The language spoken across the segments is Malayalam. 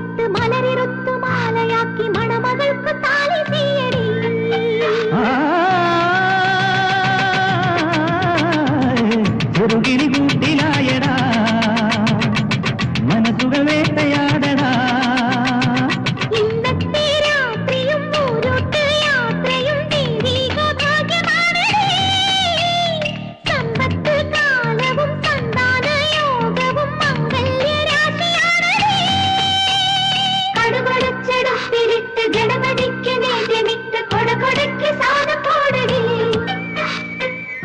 കോലമിട്ട് മലരിറുത്തു മാലയാക്കി മണമകൾക്ക് താലി ചെയ്യടി. ചെറുകിരി കൂട്ടിലായടാ മനസ്സുകൾ വേട്ടയാടടാ. ഇന്നത്തെ രാത്രിയും ഊരോട്ട് യാത്രയും ദൈവിക ഭാഗ്യമാണ്. സമ്പത്ത് കാലവും സന്താന യോഗവും മംഗല്യരാശിയാണ്. കടുകൊടച്ചെടുത്തിരിട്ട് ഗണപതിക്ക് നേദ്യമിട്ട് കൊടകൊടയ്ക്ക് സാധം പോടടി.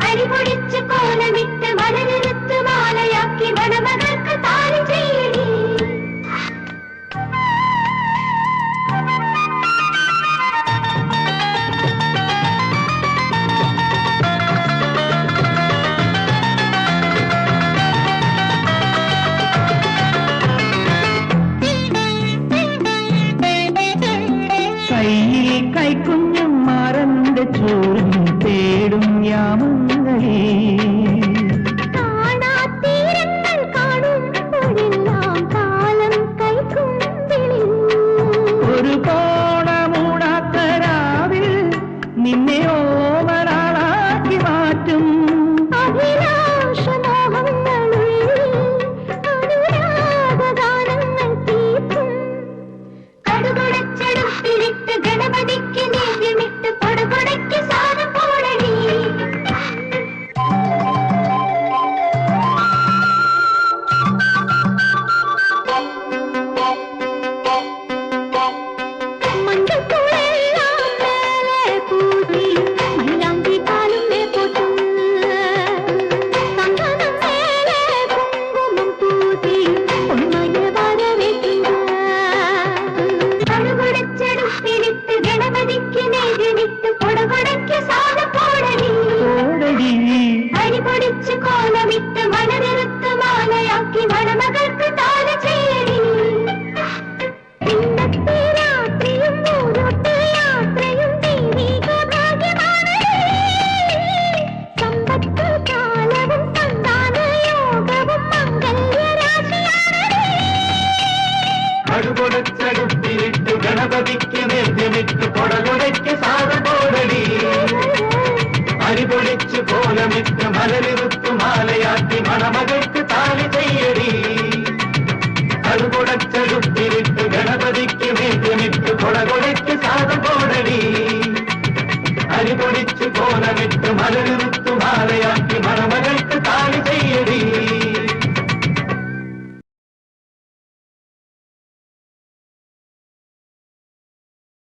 അരിപൊടിച്ച് കോലമിട്ട് മലനിറുത്ത് മാലയാക്കി മണമകൾക്ക് താലി ചെയ്യടി. കയ്യിൽ കൈക്കുഞ്ഞും മറന്റെ ചോറും തേടും യാമങ്ങളേ. കാണാത്തീരങ്ങൾ കാണുമ്പോഴെല്ലാം കാലം കൈക്കുമ്പിളിൽ. ഒരു കോണമൂടാത്തരാവിൽ നിന്നെ ഓമനാളാക്കി മാറ്റും. അഭിലാഷമോഹങ്ങളുള്ളിൽ അനുരാഗഗാനങ്ങൾ തീർക്കും. കടുകൊടച്ചെടുത്തിരിട്ട് ഗണപതിക്ക് നേദ്യമിട്ട് കൊടകൊടയ്ക്ക് സാധം പോടടി. മണ്ടക്കുളെല്ലാം മേലെ പൂത്തി മൈലാഞ്ചി കാലുമേ പൊട്ടും. സന്തനം മേലെ കുങ്കുമം പൂത്തി പൊന്മയ വരവേറ്റുക. കടുകൊടച്ചെടുത്തിരിട്ട് ഗണപതിക്ക് നേദ്യമിട്ട് കൊടകൊടയ്ക്ക് സാധം പോടടി. അരിപൊടിച്ച് കോലമിട്ട് മലനിറുത്ത് മാലയാക്കി മണമകൾക്ക് താലി ചെയ്യടി. ഇന്നത്തെ രാത്രിയും ഊരോട്ട് യാത്രയും ദൈവിക ഭാഗ്യമാണ്. സമ്പത്ത് കാലവും സന്താന യോഗവും മംഗല്യരാശിയാണ്. കടുകൊടച്ചടുത്തിരിട്ട് ഗണപതിക്ക് നേദ്യമിട്ട് കൊടകൊടയ്ക്ക് സാധം പോടടി. അരിപൊടിച്ച് കോലമിട്ട് മലരിറുത്തു മാലയാക്കി മണമകൾക്ക് താലി ചെയ്യടി. കടുകൊട